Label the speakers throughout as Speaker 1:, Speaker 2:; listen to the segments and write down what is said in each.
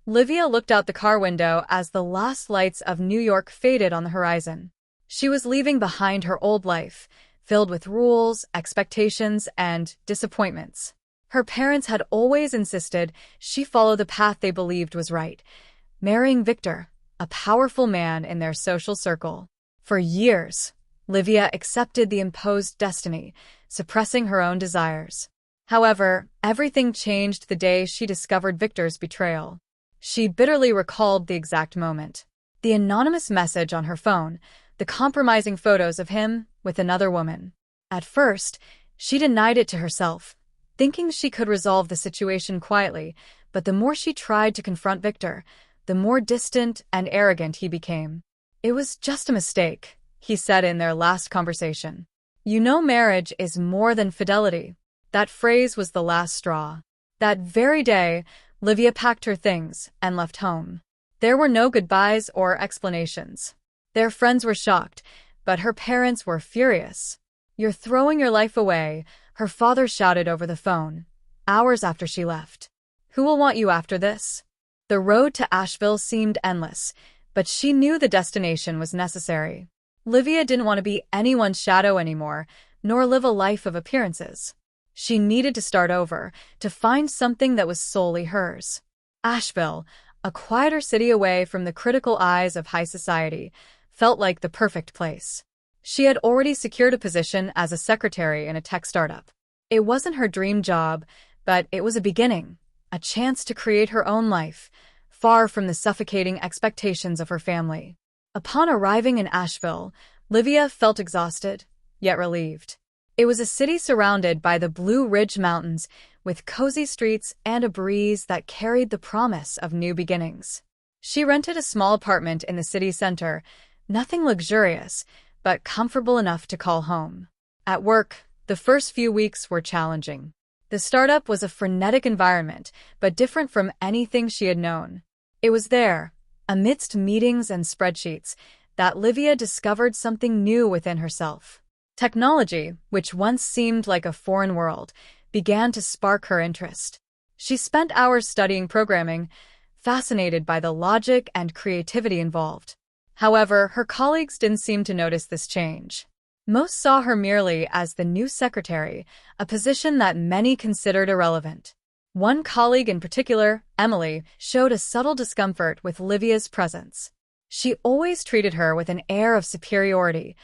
Speaker 1: Livia looked out the car window as the last lights of New York faded on the horizon. She was leaving behind her old life, filled with rules, expectations, and disappointments. Her parents had always insisted she follow the path they believed was right, marrying Victor, a powerful man in their social circle. For years, Livia accepted the imposed destiny, suppressing her own desires. However, everything changed the day she discovered Victor's betrayal. She bitterly recalled the exact moment. The anonymous message on her phone, the compromising photos of him with another woman. At first, she denied it to herself, thinking she could resolve the situation quietly, but the more she tried to confront Victor, the more distant and arrogant he became. "It was just a mistake," he said in their last conversation. "You know, marriage is more than fidelity." That phrase was the last straw. That very day, Livia packed her things and left home. There were no goodbyes or explanations. Their friends were shocked, but her parents were furious. "You're throwing your life away," her father shouted over the phone, hours after she left. "Who will want you after this?" The road to Asheville seemed endless, but she knew the destination was necessary. Livia didn't want to be anyone's shadow anymore, nor live a life of appearances. She needed to start over, to find something that was solely hers. Asheville, a quieter city away from the critical eyes of high society, felt like the perfect place. She had already secured a position as a secretary in a tech startup. It wasn't her dream job, but it was a beginning, a chance to create her own life, far from the suffocating expectations of her family. Upon arriving in Asheville, Livia felt exhausted, yet relieved. It was a city surrounded by the Blue Ridge Mountains, with cozy streets and a breeze that carried the promise of new beginnings. She rented a small apartment in the city center, nothing luxurious, but comfortable enough to call home. At work, the first few weeks were challenging. The startup was a frenetic environment, but different from anything she had known. It was there, amidst meetings and spreadsheets, that Livia discovered something new within herself. Technology, which once seemed like a foreign world, began to spark her interest. She spent hours studying programming, fascinated by the logic and creativity involved. However, her colleagues didn't seem to notice this change. Most saw her merely as the new secretary, a position that many considered irrelevant. One colleague in particular, Emily, showed a subtle discomfort with Livia's presence. She always treated her with an air of superiority,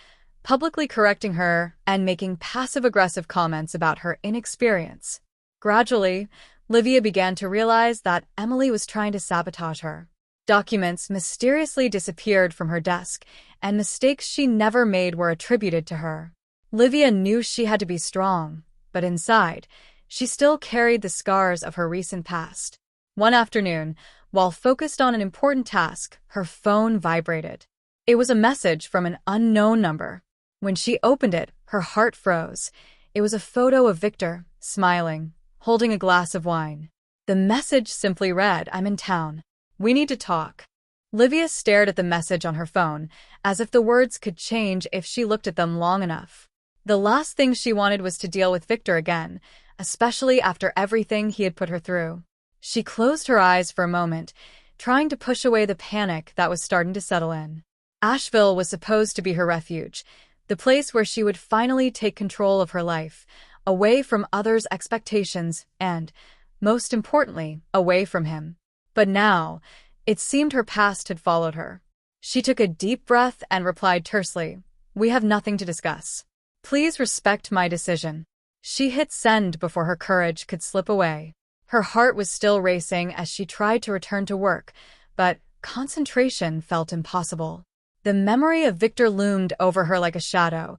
Speaker 1: publicly correcting her and making passive-aggressive comments about her inexperience. Gradually, Livia began to realize that Emily was trying to sabotage her. Documents mysteriously disappeared from her desk, and mistakes she never made were attributed to her. Livia knew she had to be strong, but inside, she still carried the scars of her recent past. One afternoon, while focused on an important task, her phone vibrated. It was a message from an unknown number. When she opened it, her heart froze. It was a photo of Victor, smiling, holding a glass of wine. The message simply read, "I'm in town. We need to talk." Livia stared at the message on her phone, as if the words could change if she looked at them long enough. The last thing she wanted was to deal with Victor again, especially after everything he had put her through. She closed her eyes for a moment, trying to push away the panic that was starting to settle in. Asheville was supposed to be her refuge, the place where she would finally take control of her life, away from others' expectations and, most importantly, away from him. But now, it seemed her past had followed her. She took a deep breath and replied tersely, "We have nothing to discuss. Please respect my decision." She hit send before her courage could slip away. Her heart was still racing as she tried to return to work, but concentration felt impossible. The memory of Victor loomed over her like a shadow,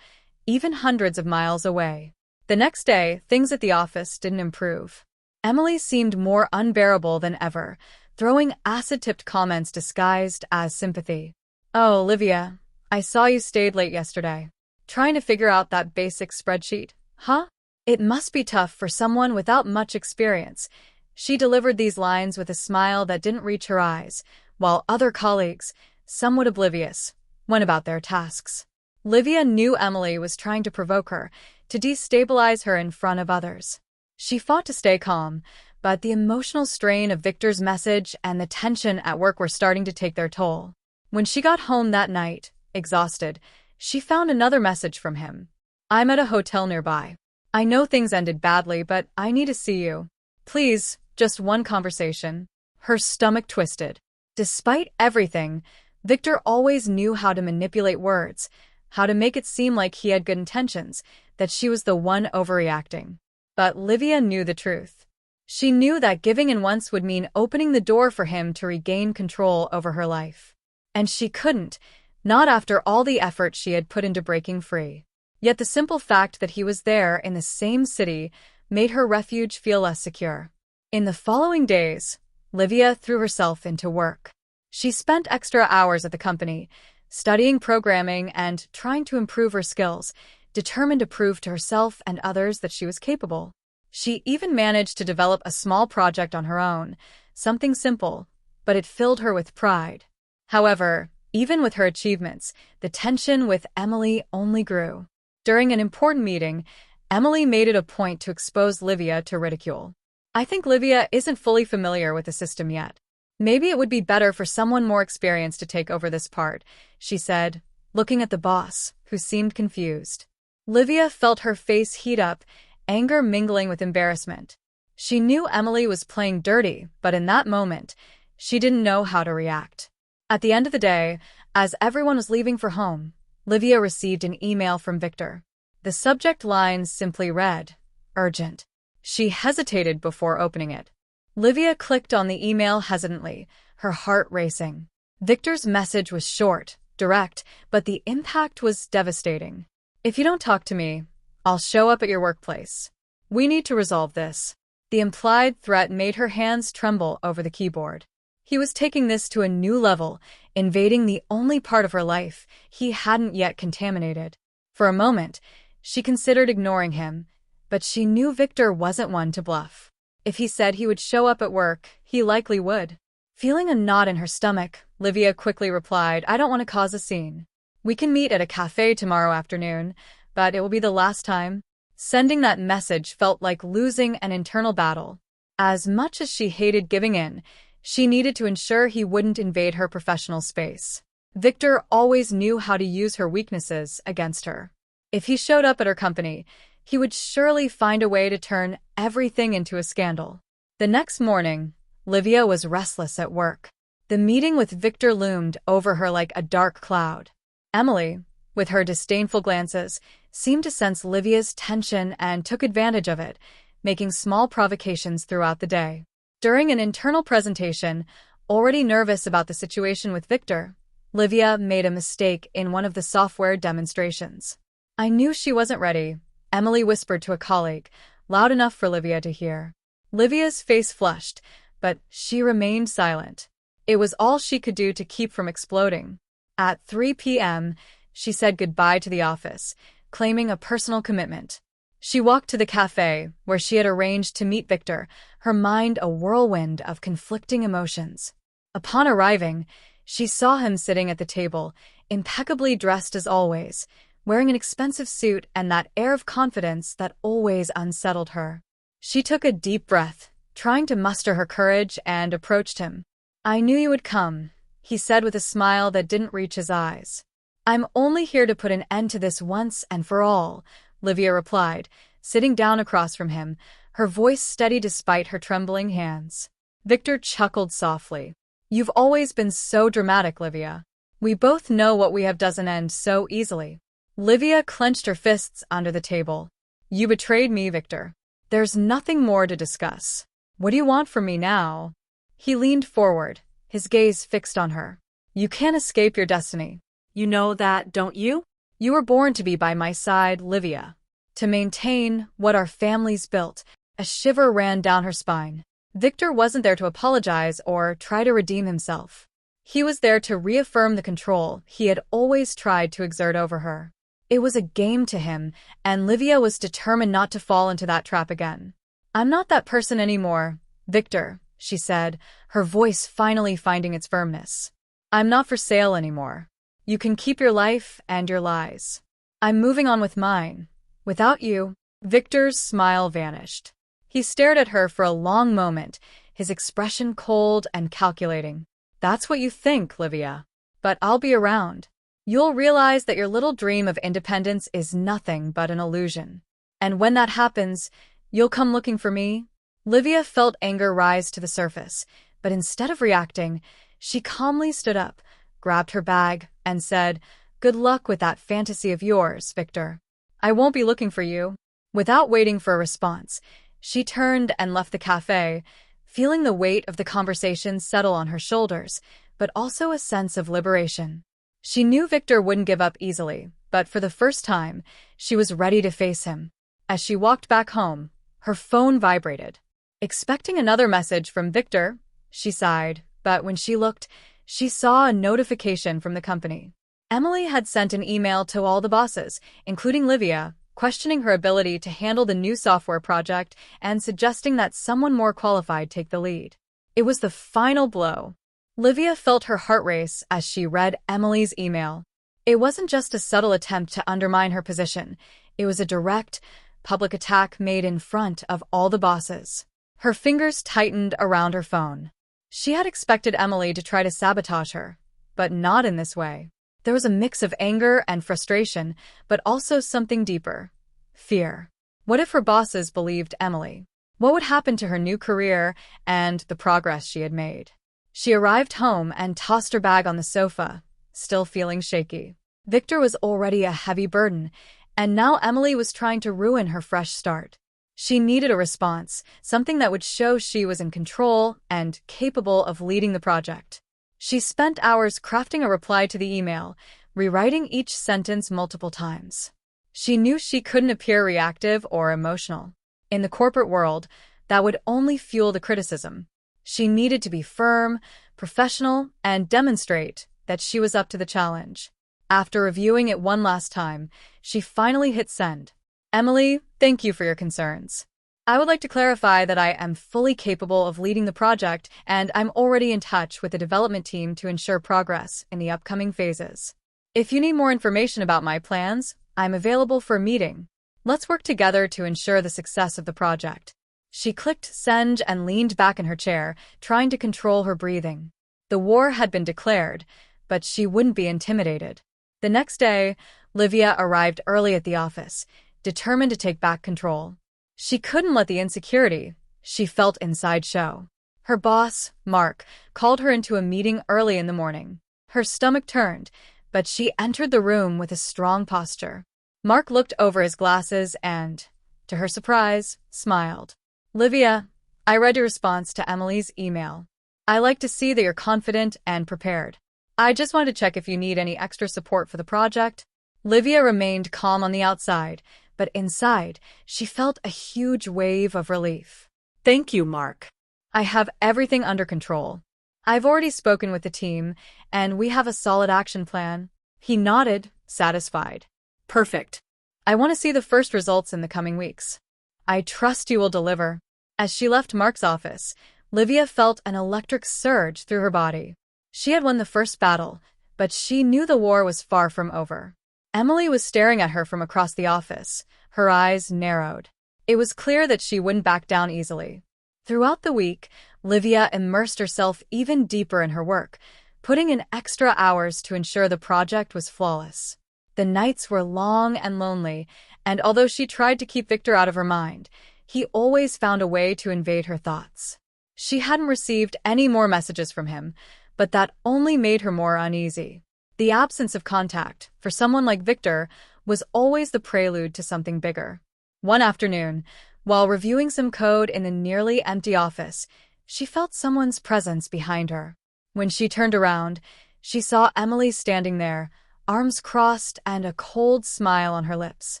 Speaker 1: even hundreds of miles away. The next day, things at the office didn't improve. Emily seemed more unbearable than ever, throwing acid-tipped comments disguised as sympathy. "Oh, Livia, I saw you stayed late yesterday. Trying to figure out that basic spreadsheet, huh? It must be tough for someone without much experience." She delivered these lines with a smile that didn't reach her eyes, while other colleagues, somewhat oblivious, went about their tasks. Livia knew Emily was trying to provoke her, to destabilize her in front of others. She fought to stay calm, but the emotional strain of Victor's message and the tension at work were starting to take their toll. When she got home that night, exhausted, she found another message from him. "I'm at a hotel nearby. I know things ended badly, but I need to see you. Please, just one conversation." Her stomach twisted. Despite everything, Victor always knew how to manipulate words, how to make it seem like he had good intentions, that she was the one overreacting. But Livia knew the truth. She knew that giving in once would mean opening the door for him to regain control over her life. And she couldn't, not after all the effort she had put into breaking free. Yet the simple fact that he was there in the same city made her refuge feel less secure. In the following days, Livia threw herself into work. She spent extra hours at the company, studying programming and trying to improve her skills, determined to prove to herself and others that she was capable. She even managed to develop a small project on her own, something simple, but it filled her with pride. However, even with her achievements, the tension with Emily only grew. During an important meeting, Emily made it a point to expose Livia to ridicule. "I think Livia isn't fully familiar with the system yet. Maybe it would be better for someone more experienced to take over this part," she said, looking at the boss, who seemed confused. Livia felt her face heat up, anger mingling with embarrassment. She knew Emily was playing dirty, but in that moment, she didn't know how to react. At the end of the day, as everyone was leaving for home, Livia received an email from Victor. The subject lines simply read, "Urgent." She hesitated before opening it. Livia clicked on the email hesitantly, her heart racing. Victor's message was short, direct, but the impact was devastating. "If you don't talk to me, I'll show up at your workplace. We need to resolve this." The implied threat made her hands tremble over the keyboard. He was taking this to a new level, invading the only part of her life he hadn't yet contaminated. For a moment, she considered ignoring him, but she knew Victor wasn't one to bluff. If he said he would show up at work, he likely would. Feeling a knot in her stomach, Livia quickly replied, "I don't want to cause a scene. We can meet at a cafe tomorrow afternoon, but it will be the last time." Sending that message felt like losing an internal battle. As much as she hated giving in, she needed to ensure he wouldn't invade her professional space. Victor always knew how to use her weaknesses against her. If he showed up at her company, he would surely find a way to turn everything into a scandal. The next morning, Livia was restless at work. The meeting with Victor loomed over her like a dark cloud. Emily, with her disdainful glances, seemed to sense Livia's tension and took advantage of it, making small provocations throughout the day. During an internal presentation, already nervous about the situation with Victor, Livia made a mistake in one of the software demonstrations. "I knew she wasn't ready," Emily whispered to a colleague, loud enough for Livia to hear. Livia's face flushed, but she remained silent. It was all she could do to keep from exploding. At 3 p.m., she said goodbye to the office, claiming a personal commitment. She walked to the cafe, where she had arranged to meet Victor, her mind a whirlwind of conflicting emotions. Upon arriving, she saw him sitting at the table, impeccably dressed as always, wearing an expensive suit and that air of confidence that always unsettled her. She took a deep breath, trying to muster her courage, and approached him. "I knew you would come," he said with a smile that didn't reach his eyes. "I'm only here to put an end to this once and for all," Livia replied, sitting down across from him, her voice steady despite her trembling hands. Victor chuckled softly. "You've always been so dramatic, Livia. We both know what we have doesn't end so easily." Livia clenched her fists under the table. "You betrayed me, Victor. There's nothing more to discuss. What do you want from me now?" He leaned forward, his gaze fixed on her. "You can't escape your destiny. You know that, don't you? You were born to be by my side, Livia. To maintain what our family's built." A shiver ran down her spine. Victor wasn't there to apologize or try to redeem himself. He was there to reaffirm the control he had always tried to exert over her. It was a game to him, and Livia was determined not to fall into that trap again. "I'm not that person anymore, Victor," she said, her voice finally finding its firmness. "I'm not for sale anymore. You can keep your life and your lies. I'm moving on with mine. Without you." Victor's smile vanished. He stared at her for a long moment, his expression cold and calculating. That's what you think, Livia. But I'll be around. You'll realize that your little dream of independence is nothing but an illusion. And when that happens, you'll come looking for me? Livia felt anger rise to the surface, but instead of reacting, she calmly stood up, grabbed her bag, and said, "Good luck with that fantasy of yours, Victor. I won't be looking for you." Without waiting for a response, she turned and left the cafe, feeling the weight of the conversation settle on her shoulders, but also a sense of liberation. She knew Victor wouldn't give up easily, but for the first time, she was ready to face him. As she walked back home, her phone vibrated. Expecting another message from Victor, she sighed, but when she looked, she saw a notification from the company. Emily had sent an email to all the bosses, including Livia, questioning her ability to handle the new software project and suggesting that someone more qualified take the lead. It was the final blow. Livia felt her heart race as she read Emily's email. It wasn't just a subtle attempt to undermine her position. It was a direct, public attack made in front of all the bosses. Her fingers tightened around her phone. She had expected Emily to try to sabotage her, but not in this way. There was a mix of anger and frustration, but also something deeper. Fear. What if her bosses believed Emily? What would happen to her new career and the progress she had made? She arrived home and tossed her bag on the sofa, still feeling shaky. Victor was already a heavy burden, and now Emily was trying to ruin her fresh start. She needed a response, something that would show she was in control and capable of leading the project. She spent hours crafting a reply to the email, rewriting each sentence multiple times. She knew she couldn't appear reactive or emotional. In the corporate world, that would only fuel the criticism. She needed to be firm, professional, and demonstrate that she was up to the challenge. After reviewing it one last time, she finally hit send. "Emily, thank you for your concerns. I would like to clarify that I am fully capable of leading the project, and I'm already in touch with the development team to ensure progress in the upcoming phases. If you need more information about my plans, I'm available for a meeting. Let's work together to ensure the success of the project." She clicked send and leaned back in her chair, trying to control her breathing. The war had been declared, but she wouldn't be intimidated. The next day, Livia arrived early at the office, determined to take back control. She couldn't let the insecurity she felt inside show. Her boss, Mark, called her into a meeting early in the morning. Her stomach turned, but she entered the room with a strong posture. Mark looked over his glasses and, to her surprise, smiled. "Livia, I read your response to Emily's email. I like to see that you're confident and prepared. I just wanted to check if you need any extra support for the project." Livia remained calm on the outside, but inside, she felt a huge wave of relief. "Thank you, Mark. I have everything under control. I've already spoken with the team, and we have a solid action plan." He nodded, satisfied. "Perfect. I want to see the first results in the coming weeks. I trust you will deliver." As she left Mark's office, Livia felt an electric surge through her body. She had won the first battle, but she knew the war was far from over. Emily was staring at her from across the office, her eyes narrowed. It was clear that she wouldn't back down easily. Throughout the week, Livia immersed herself even deeper in her work, putting in extra hours to ensure the project was flawless. The nights were long and lonely, and although she tried to keep Victor out of her mind, he always found a way to invade her thoughts. She hadn't received any more messages from him, but that only made her more uneasy. The absence of contact, for someone like Victor, was always the prelude to something bigger. One afternoon, while reviewing some code in the nearly empty office, she felt someone's presence behind her. When she turned around, she saw Emily standing there, arms crossed and a cold smile on her lips.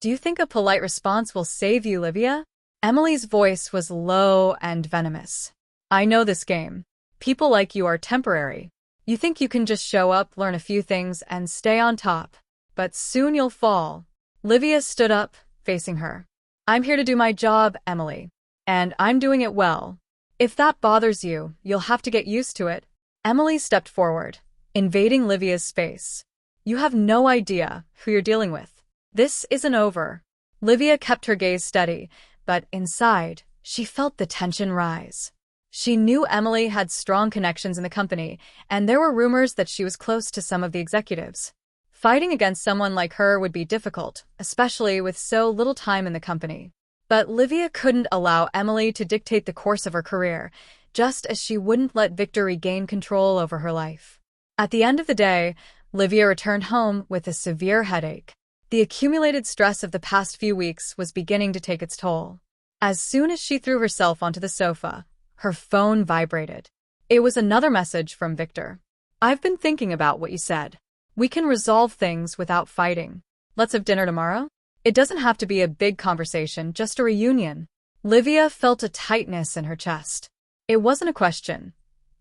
Speaker 1: "Do you think a polite response will save you, Livia?" Emily's voice was low and venomous. "I know this game. People like you are temporary. You think you can just show up, learn a few things, and stay on top. But soon you'll fall." Livia stood up, facing her. "I'm here to do my job, Emily. And I'm doing it well. If that bothers you, you'll have to get used to it." Emily stepped forward, invading Livia's space. "You have no idea who you're dealing with. This isn't over." Livia kept her gaze steady, but inside, She felt the tension rise. She knew Emily had strong connections in the company, and there were rumors that she was close to some of the executives. Fighting against someone like her would be difficult, especially with so little time in the company. But Livia couldn't allow Emily to dictate the course of her career, just as she wouldn't let Victor regain control over her life. At the end of the day, Livia returned home with a severe headache. The accumulated stress of the past few weeks was beginning to take its toll. As soon as she threw herself onto the sofa, her phone vibrated. It was another message from Victor. "I've been thinking about what you said. We can resolve things without fighting. Let's have dinner tomorrow? It doesn't have to be a big conversation, just a reunion." Livia felt a tightness in her chest. It wasn't a question.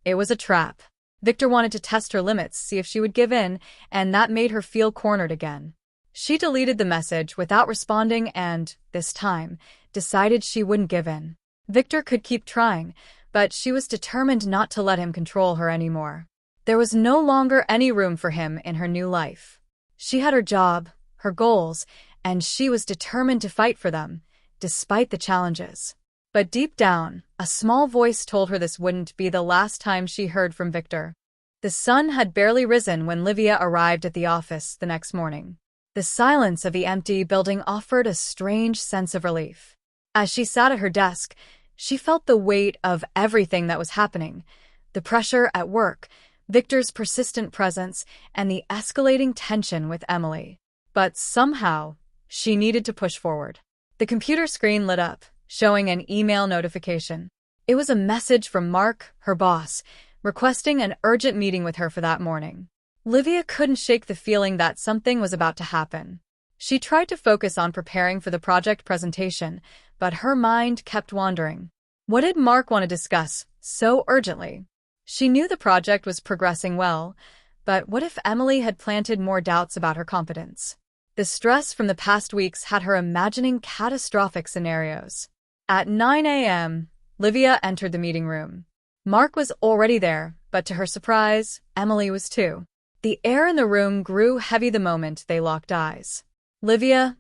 Speaker 1: It was a trap. Victor wanted to test her limits, see if she would give in, and that made her feel cornered again. She deleted the message without responding and, this time, decided she wouldn't give in. Victor could keep trying, but she was determined not to let him control her anymore. There was no longer any room for him in her new life. She had her job, her goals, and she was determined to fight for them, despite the challenges. But deep down, a small voice told her this wouldn't be the last time she heard from Victor. The sun had barely risen when Livia arrived at the office the next morning. The silence of the empty building offered a strange sense of relief. As she sat at her desk, she felt the weight of everything that was happening: the pressure at work, Victor's persistent presence, and the escalating tension with Emily. But somehow, she needed to push forward. The computer screen lit up, showing an email notification. It was a message from Mark, her boss, requesting an urgent meeting with her for that morning. Livia couldn't shake the feeling that something was about to happen. She tried to focus on preparing for the project presentation, but her mind kept wandering. What did Mark want to discuss so urgently? She knew the project was progressing well, but what if Emily had planted more doubts about her competence? The stress from the past weeks had her imagining catastrophic scenarios. At 9 a.m., Livia entered the meeting room. Mark was already there, but to her surprise, Emily was too. The air in the room grew heavy the moment they locked eyes. "Livia,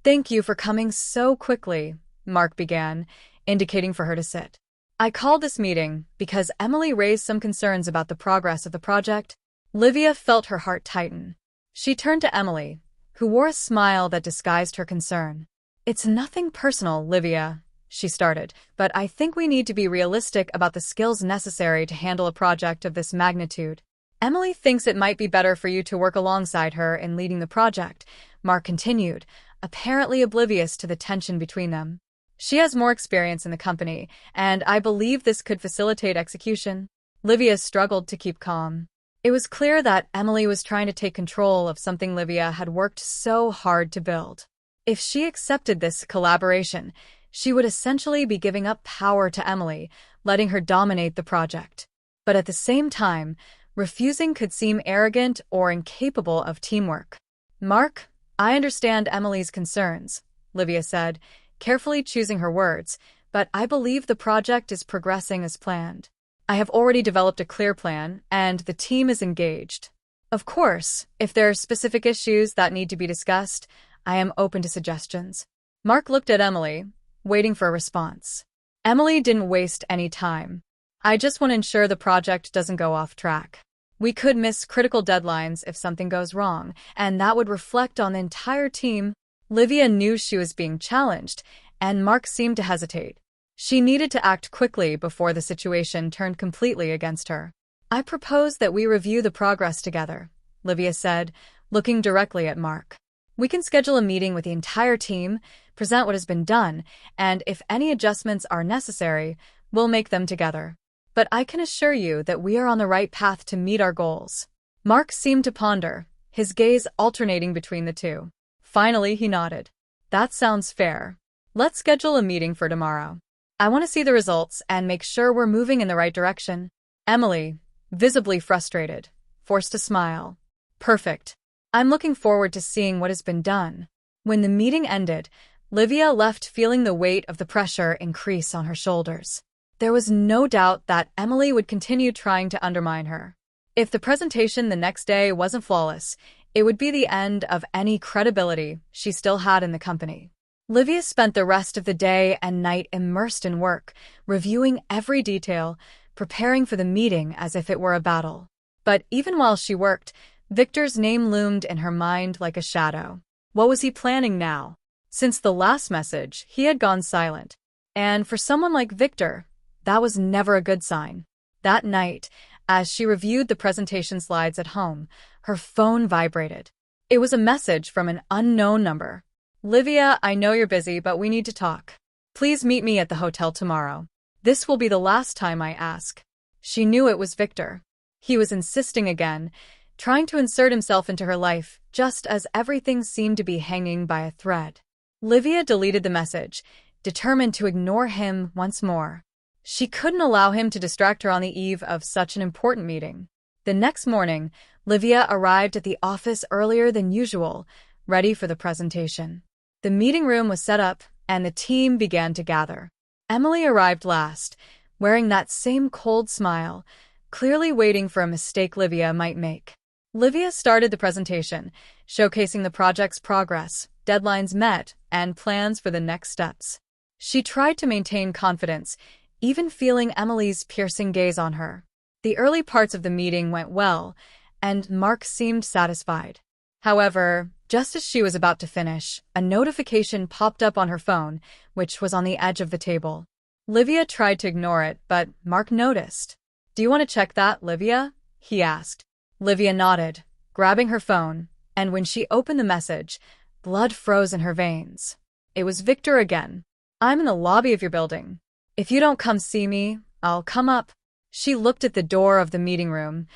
Speaker 1: thank you for coming so quickly," Mark began, indicating for her to sit. "I called this meeting because Emily raised some concerns about the progress of the project." Livia felt her heart tighten. She turned to Emily, who wore a smile that disguised her concern. "It's nothing personal, Livia," she started, "but I think we need to be realistic about the skills necessary to handle a project of this magnitude. Emily thinks it might be better for you to work alongside her in leading the project," Mark continued, apparently oblivious to the tension between them. "She has more experience in the company, and I believe this could facilitate execution." Livia struggled to keep calm. It was clear that Emily was trying to take control of something Livia had worked so hard to build. If she accepted this collaboration, she would essentially be giving up power to Emily, letting her dominate the project. But at the same time, refusing could seem arrogant or incapable of teamwork. "Mark, I understand Emily's concerns," Livia said, carefully choosing her words, "but I believe the project is progressing as planned. I have already developed a clear plan, and the team is engaged. Of course, if there are specific issues that need to be discussed, I am open to suggestions." Mark looked at Emily, waiting for a response. Emily didn't waste any time. "I just want to ensure the project doesn't go off track. We could miss critical deadlines if something goes wrong, and that would reflect on the entire team." Livia knew she was being challenged, and Mark seemed to hesitate. She needed to act quickly before the situation turned completely against her. "I propose that we review the progress together," Livia said, looking directly at Mark. "We can schedule a meeting with the entire team, present what has been done, and if any adjustments are necessary, we'll make them together. But I can assure you that we are on the right path to meet our goals." Mark seemed to ponder, his gaze alternating between the two. Finally, he nodded. "That sounds fair. Let's schedule a meeting for tomorrow. I want to see the results and make sure we're moving in the right direction." Emily, visibly frustrated, forced a smile. "Perfect. I'm looking forward to seeing what has been done." When the meeting ended, Livia left feeling the weight of the pressure increase on her shoulders. There was no doubt that Emily would continue trying to undermine her. If the presentation the next day wasn't flawless, it would be the end of any credibility she still had in the company. Livia spent the rest of the day and night immersed in work, reviewing every detail, preparing for the meeting as if it were a battle. But even while she worked, Victor's name loomed in her mind like a shadow. What was he planning now? Since the last message, he had gone silent. And for someone like Victor, that was never a good sign. That night, as she reviewed the presentation slides at home, her phone vibrated. It was a message from an unknown number. "Livia, I know you're busy, but we need to talk. Please meet me at the hotel tomorrow. This will be the last time I ask." She knew it was Victor. He was insisting again, trying to insert himself into her life, just as everything seemed to be hanging by a thread. Livia deleted the message, determined to ignore him once more. She couldn't allow him to distract her on the eve of such an important meeting. The next morning, Livia arrived at the office earlier than usual, ready for the presentation. The meeting room was set up, and the team began to gather. Emily arrived last, wearing that same cold smile, clearly waiting for a mistake Livia might make. Livia started the presentation, showcasing the project's progress, deadlines met, and plans for the next steps. She tried to maintain confidence, even feeling Emily's piercing gaze on her. The early parts of the meeting went well, and Mark seemed satisfied. However, just as she was about to finish, a notification popped up on her phone, which was on the edge of the table. Livia tried to ignore it, but Mark noticed. "Do you want to check that, Livia?" he asked. Livia nodded, grabbing her phone, and when she opened the message, blood froze in her veins. It was Victor again. "I'm in the lobby of your building. If you don't come see me, I'll come up." She looked at the door of the meeting room,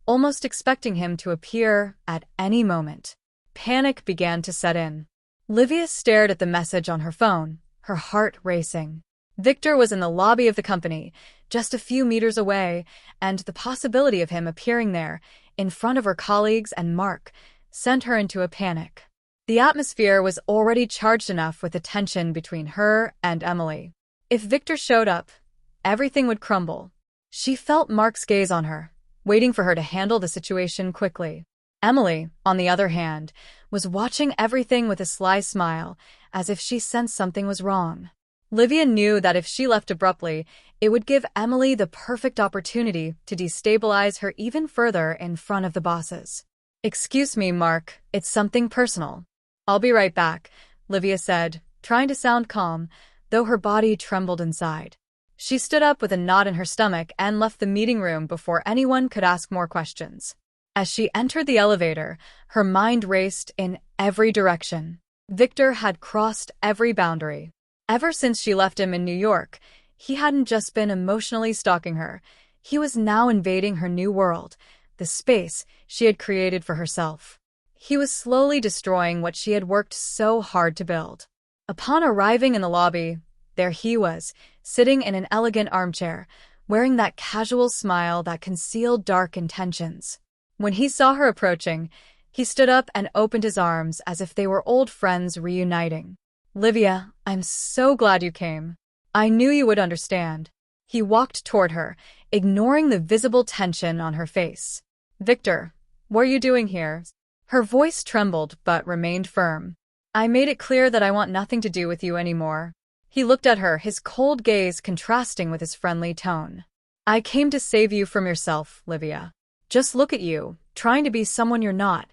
Speaker 1: almost expecting him to appear at any moment. Panic began to set in. Livia stared at the message on her phone, her heart racing. Victor was in the lobby of the company, just a few meters away, and the possibility of him appearing there, in front of her colleagues and Mark, sent her into a panic. The atmosphere was already charged enough with the tension between her and Emily. If Victor showed up, everything would crumble. She felt Mark's gaze on her, waiting for her to handle the situation quickly. Emily, on the other hand, was watching everything with a sly smile, as if she sensed something was wrong. Livia knew that if she left abruptly, it would give Emily the perfect opportunity to destabilize her even further in front of the bosses. "Excuse me, Mark, it's something personal." "I'll be right back," Livia said, trying to sound calm, though her body trembled inside. She stood up with a knot in her stomach and left the meeting room before anyone could ask more questions. As she entered the elevator, her mind raced in every direction. Victor had crossed every boundary. Ever since she left him in New York, he hadn't just been emotionally stalking her. He was now invading her new world, the space she had created for herself. He was slowly destroying what she had worked so hard to build. Upon arriving in the lobby, there he was, sitting in an elegant armchair, wearing that casual smile that concealed dark intentions. When he saw her approaching, he stood up and opened his arms as if they were old friends reuniting. "Livia, I'm so glad you came. I knew you would understand." He walked toward her, ignoring the visible tension on her face. "Victor, what are you doing here?" Her voice trembled but remained firm. "I made it clear that I want nothing to do with you anymore." He looked at her, his cold gaze contrasting with his friendly tone. "I came to save you from yourself, Livia. Just look at you, trying to be someone you're not,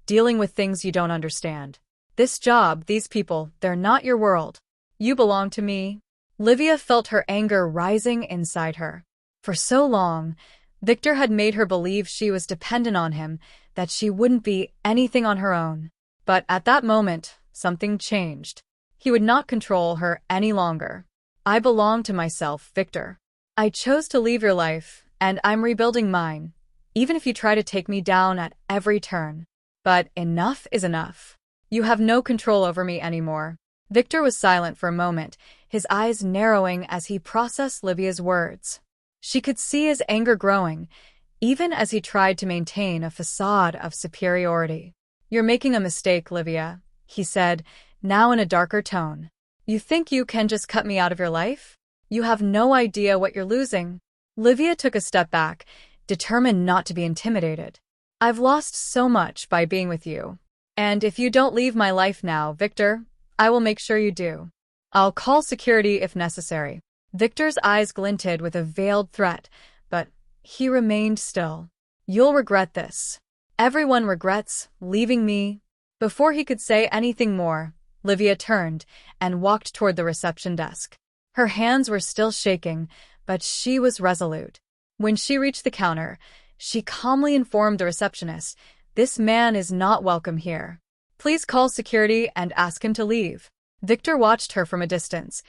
Speaker 1: dealing with things you don't understand. This job, these people, they're not your world. You belong to me." Livia felt her anger rising inside her. For so long, Victor had made her believe she was dependent on him, that she wouldn't be anything on her own. But at that moment, something changed. He would not control her any longer. "I belong to myself, Victor. I chose to leave your life, and I'm rebuilding mine, even if you try to take me down at every turn. But enough is enough. You have no control over me anymore." Victor was silent for a moment, his eyes narrowing as he processed Livia's words. She could see his anger growing, even as he tried to maintain a facade of superiority. "You're making a mistake, Livia," he said, now in a darker tone. "You think you can just cut me out of your life? You have no idea what you're losing." Livia took a step back, determined not to be intimidated. "I've lost so much by being with you. And if you don't leave my life now, Victor, I will make sure you do. I'll call security if necessary. Victor's eyes glinted with a veiled threat, but he remained still. You'll regret this. Everyone regrets leaving me. Before he could say anything more, Livia turned and walked toward the reception desk. Her hands were still shaking, but she was resolute. When she reached the counter, she calmly informed the receptionist, "This man is not welcome here. Please call security and ask him to leave." Victor watched her from a distance,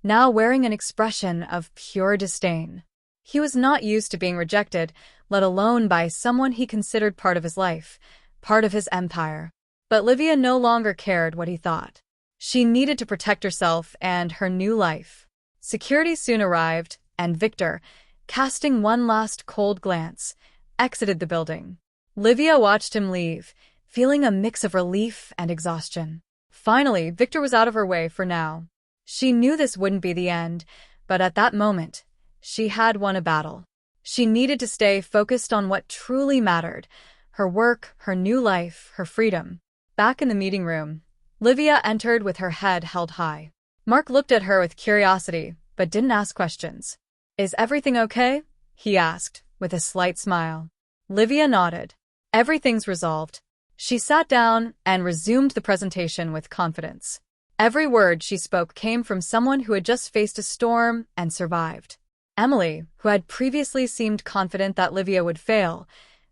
Speaker 1: now wearing an expression of pure disdain. He was not used to being rejected, let alone by someone he considered part of his life, part of his empire. But Livia no longer cared what he thought. She needed to protect herself and her new life. Security soon arrived, and Victor, casting one last cold glance, exited the building. Livia watched him leave, feeling a mix of relief and exhaustion. Finally, Victor was out of her way for now. She knew this wouldn't be the end, but at that moment, she had won a battle. She needed to stay focused on what truly mattered: her work, her new life, her freedom. Back in the meeting room, Livia entered with her head held high. Mark looked at her with curiosity, but didn't ask questions. "Is everything okay?" he asked, with a slight smile. Livia nodded. "Everything's resolved." She sat down and resumed the presentation with confidence. Every word she spoke came from someone who had just faced a storm and survived. Emily, who had previously seemed confident that Livia would fail,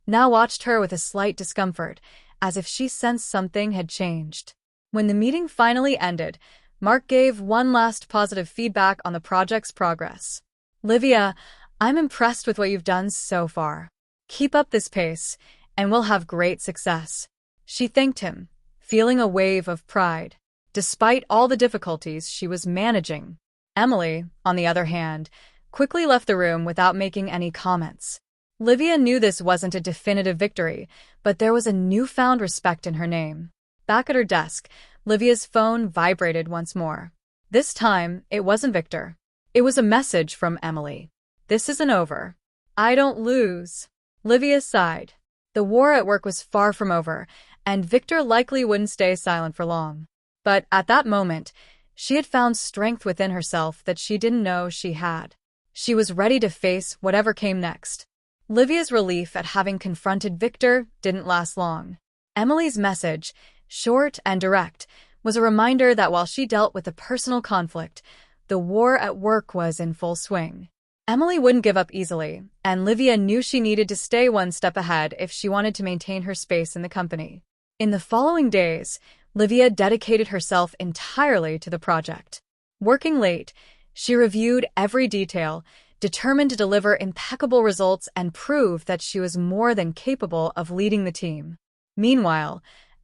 Speaker 1: now watched her with a slight discomfort, as if she sensed something had changed. When the meeting finally ended, Mark gave one last positive feedback on the project's progress. "Livia, I'm impressed with what you've done so far. Keep up this pace, and we'll have great success." She thanked him, feeling a wave of pride. Despite all the difficulties she was managing, Emily, on the other hand, quickly left the room without making any comments. Livia knew this wasn't a definitive victory, but there was a newfound respect in her name. Back at her desk, Livia's phone vibrated once more. This time, it wasn't Victor. It was a message from Emily. "This isn't over. I don't lose." Livia sighed. The war at work was far from over, and Victor likely wouldn't stay silent for long. But at that moment, she had found strength within herself that she didn't know she had. She was ready to face whatever came next. Livia's relief at having confronted Victor didn't last long. Emily's message, short and direct, was a reminder that while she dealt with a personal conflict, the war at work was in full swing. Emily wouldn't give up easily, and Livia knew she needed to stay one step ahead if she wanted to maintain her space in the company. In the following days, Livia dedicated herself entirely to the project. Working late, she reviewed every detail, determined to deliver impeccable results and prove that she was more than capable of leading the team. Meanwhile,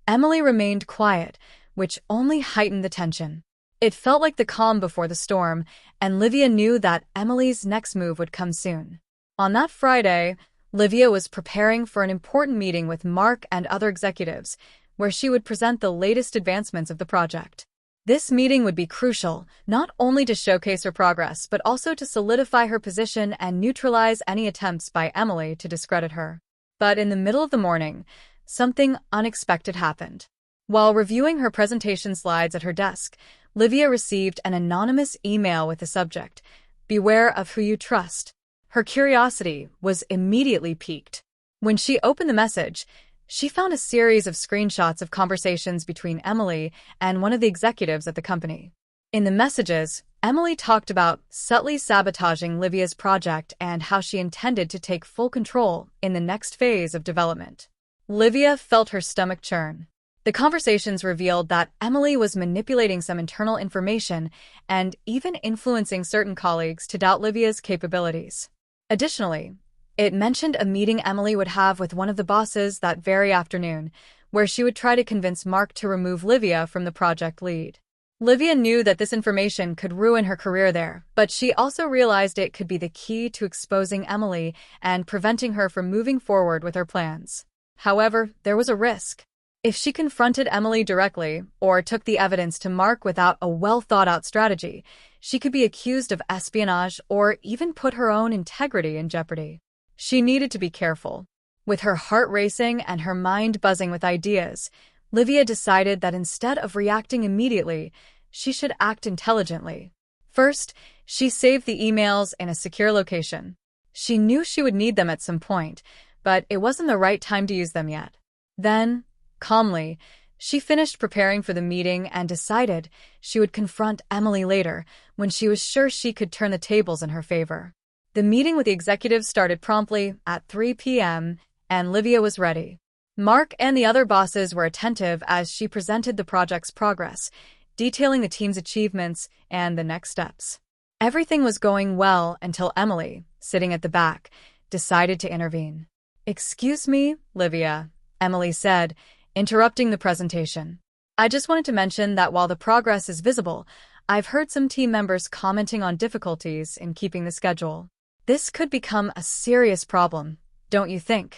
Speaker 1: Emily remained quiet, which only heightened the tension. It felt like the calm before the storm, and Livia knew that Emily's next move would come soon. On that Friday, Livia was preparing for an important meeting with Mark and other executives, where she would present the latest advancements of the project. This meeting would be crucial, not only to showcase her progress, but also to solidify her position and neutralize any attempts by Emily to discredit her. But in the middle of the morning, something unexpected happened. While reviewing her presentation slides at her desk, Livia received an anonymous email with the subject, "Beware of who you trust." Her curiosity was immediately piqued. When she opened the message, she found a series of screenshots of conversations between Emily and one of the executives at the company. In the messages, Emily talked about subtly sabotaging Livia's project and how she intended to take full control in the next phase of development. Livia felt her stomach churn. The conversations revealed that Emily was manipulating some internal information and even influencing certain colleagues to doubt Livia's capabilities. Additionally, it mentioned a meeting Emily would have with one of the bosses that very afternoon, where she would try to convince Mark to remove Livia from the project lead. Livia knew that this information could ruin her career there, but she also realized it could be the key to exposing Emily and preventing her from moving forward with her plans. However, there was a risk. If she confronted Emily directly or took the evidence to Mark without a well-thought-out strategy, she could be accused of espionage or even put her own integrity in jeopardy. She needed to be careful. With her heart racing and her mind buzzing with ideas, Livia decided that instead of reacting immediately, she should act intelligently. First, she saved the emails in a secure location. She knew she would need them at some point, but it wasn't the right time to use them yet. Then, calmly, she finished preparing for the meeting and decided she would confront Emily later when she was sure she could turn the tables in her favor. The meeting with the executives started promptly at 3 p.m., and Livia was ready. Mark and the other bosses were attentive as she presented the project's progress, detailing the team's achievements and the next steps. Everything was going well until Emily, sitting at the back, decided to intervene. "Excuse me, Livia," Emily said, interrupting the presentation. "I just wanted to mention that while the progress is visible, I've heard some team members commenting on difficulties in keeping the schedule. This could become a serious problem, don't you think?"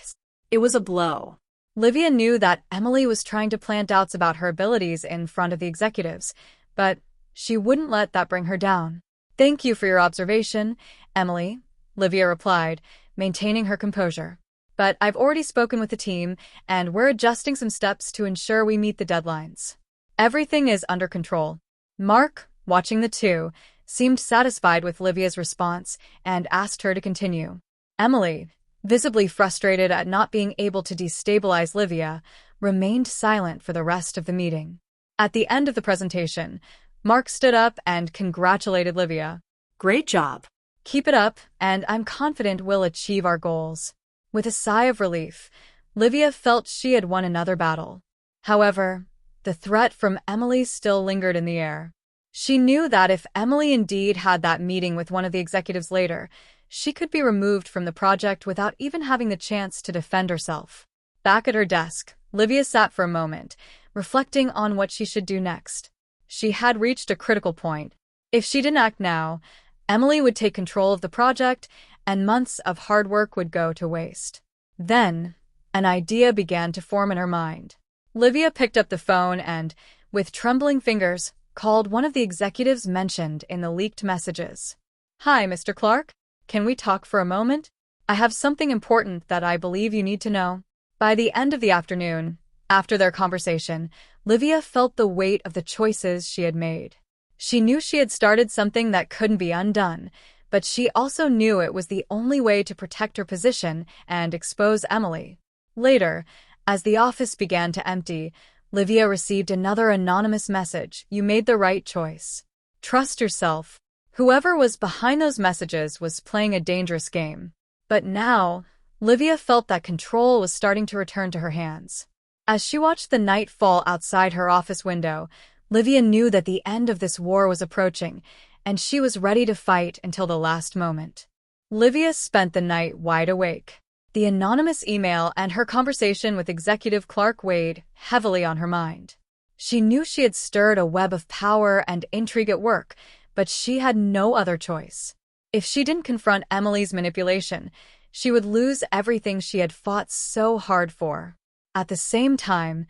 Speaker 1: It was a blow. Livia knew that Emily was trying to plant doubts about her abilities in front of the executives, but she wouldn't let that bring her down. "Thank you for your observation, Emily," Livia replied, maintaining her composure. "But I've already spoken with the team, and we're adjusting some steps to ensure we meet the deadlines. Everything is under control." Mark, watching the two, seemed satisfied with Livia's response and asked her to continue. Emily, visibly frustrated at not being able to destabilize Livia, remained silent for the rest of the meeting. At the end of the presentation, Mark stood up and congratulated Livia. "Great job. Keep it up, and I'm confident we'll achieve our goals." With a sigh of relief, Livia felt she had won another battle. However, the threat from Emily still lingered in the air. She knew that if Emily indeed had that meeting with one of the executives later, she could be removed from the project without even having the chance to defend herself. Back at her desk, Livia sat for a moment, reflecting on what she should do next. She had reached a critical point. If she didn't act now, Emily would take control of the project, and months of hard work would go to waste. Then, an idea began to form in her mind. Livia picked up the phone and, with trembling fingers, called one of the executives mentioned in the leaked messages. "Hi, Mr. Clark. Can we talk for a moment? I have something important that I believe you need to know." By the end of the afternoon, after their conversation, Livia felt the weight of the choices she had made. She knew she had started something that couldn't be undone, but she also knew it was the only way to protect her position and expose Emily. Later, as the office began to empty, Livia received another anonymous message. "You made the right choice. Trust yourself." Whoever was behind those messages was playing a dangerous game. But now, Livia felt that control was starting to return to her hands. As she watched the night fall outside her office window, Livia knew that the end of this war was approaching, and she was ready to fight until the last moment. Livia spent the night wide awake. The anonymous email and her conversation with Executive Clark weighed heavily on her mind. She knew she had stirred a web of power and intrigue at work, but she had no other choice. If she didn't confront Emily's manipulation, she would lose everything she had fought so hard for. At the same time,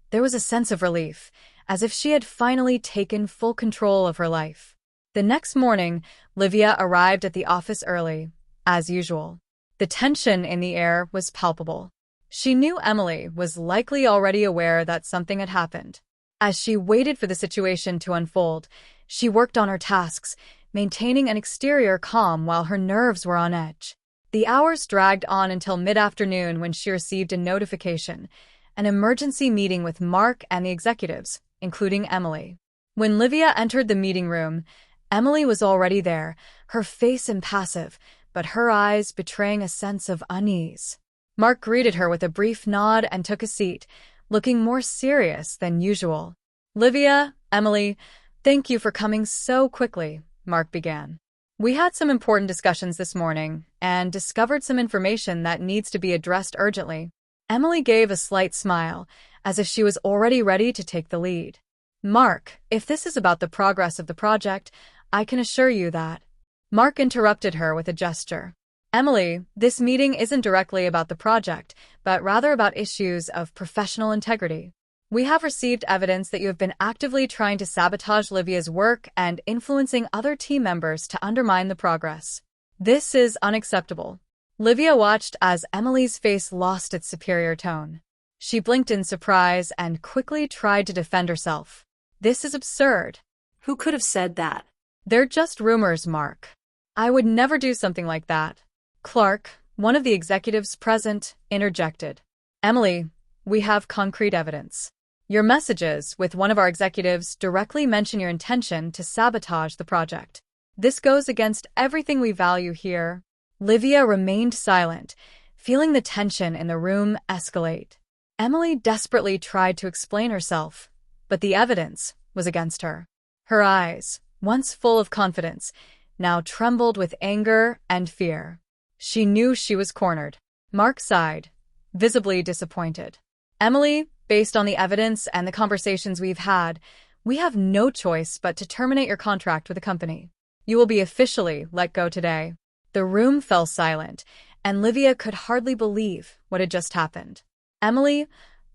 Speaker 1: there was a sense of relief, as if she had finally taken full control of her life. The next morning, Livia arrived at the office early, as usual. The tension in the air was palpable. She knew Emily was likely already aware that something had happened. As she waited for the situation to unfold, she worked on her tasks, maintaining an exterior calm while her nerves were on edge. The hours dragged on until mid-afternoon when she received a notification, an emergency meeting with Mark and the executives, including Emily. When Livia entered the meeting room, Emily was already there, her face impassive, but her eyes betraying a sense of unease. Mark greeted her with a brief nod and took a seat, looking more serious than usual. "Livia, Emily, thank you for coming so quickly," Mark began. "We had some important discussions this morning and discovered some information that needs to be addressed urgently." Emily gave a slight smile, as if she was already ready to take the lead. "Mark, if this is about the progress of the project, I can assure you that." Mark interrupted her with a gesture. "Emily, this meeting isn't directly about the project, but rather about issues of professional integrity. We have received evidence that you have been actively trying to sabotage Livia's work and influencing other team members to undermine the progress. This is unacceptable." Livia watched as Emily's face lost its superior tone. She blinked in surprise and quickly tried to defend herself. This is absurd.
Speaker 2: Who could have said that?
Speaker 1: They're just rumors, Mark. I would never do something like that. Clark, one of the executives present, interjected. Emily, we have concrete evidence. Your messages with one of our executives directly mention your intention to sabotage the project. This goes against everything we value here. Livia remained silent, feeling the tension in the room escalate. Emily desperately tried to explain herself, but the evidence was against her. Her eyes, once full of confidence, now trembled with anger and fear. She knew she was cornered. Mark sighed, visibly disappointed. Emily, based on the evidence and the conversations we've had, we have no choice but to terminate your contract with the company. You will be officially let go today. The room fell silent, and Livia could hardly believe what had just happened. Emily,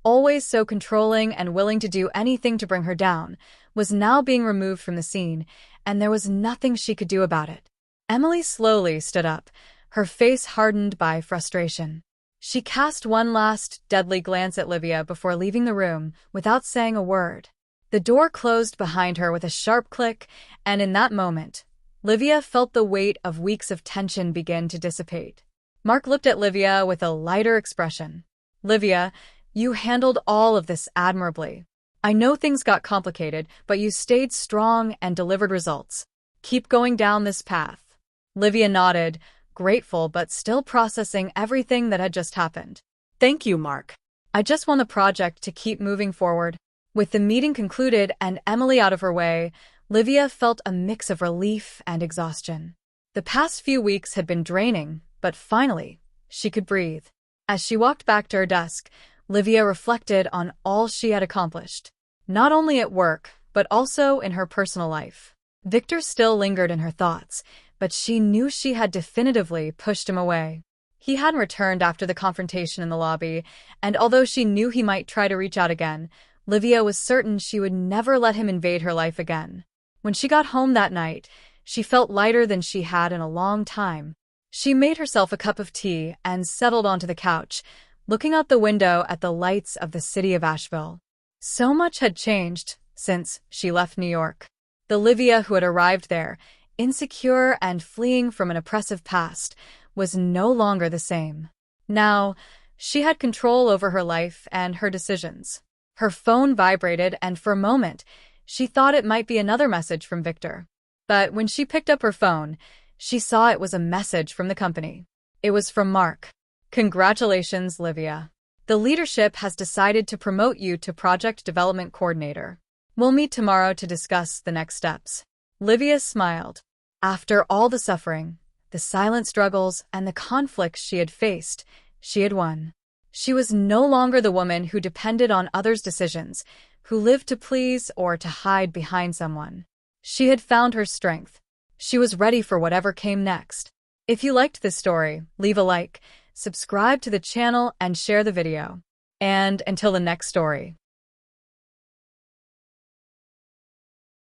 Speaker 1: always so controlling and willing to do anything to bring her down, was now being removed from the scene, and there was nothing she could do about it. Emily slowly stood up, her face hardened by frustration. She cast one last, deadly glance at Livia before leaving the room without saying a word. The door closed behind her with a sharp click, and in that moment, Livia felt the weight of weeks of tension begin to dissipate. Mark looked at Livia with a lighter expression. Livia, you handled all of this admirably. I know things got complicated, but you stayed strong and delivered results. Keep going down this path. Livia nodded, grateful but still processing everything that had just happened.
Speaker 2: Thank you, Mark.
Speaker 1: I just want the project to keep moving forward. With the meeting concluded and Emily out of her way, Livia felt a mix of relief and exhaustion. The past few weeks had been draining, but finally, she could breathe. As she walked back to her desk, Livia reflected on all she had accomplished, not only at work, but also in her personal life. Victor still lingered in her thoughts, but she knew she had definitively pushed him away. He hadn't returned after the confrontation in the lobby, and although she knew he might try to reach out again, Livia was certain she would never let him invade her life again. When she got home that night, she felt lighter than she had in a long time. She made herself a cup of tea and settled onto the couch, looking out the window at the lights of the city of Asheville. So much had changed since she left New York. The Livia who had arrived there, insecure and fleeing from an oppressive past, was no longer the same. Now, she had control over her life and her decisions. Her phone vibrated, and for a moment, she thought it might be another message from Victor. But when she picked up her phone, she saw it was a message from the company. It was from Mark. Congratulations, Livia. The leadership has decided to promote you to Project Development Coordinator. We'll meet tomorrow to discuss the next steps. Livia smiled. After all the suffering, the silent struggles, and the conflicts she had faced, she had won. She was no longer the woman who depended on others' decisions, who lived to please or to hide behind someone. She had found her strength. She was ready for whatever came next. If you liked this story, leave a like, subscribe to the channel, and share the video. And until the next story.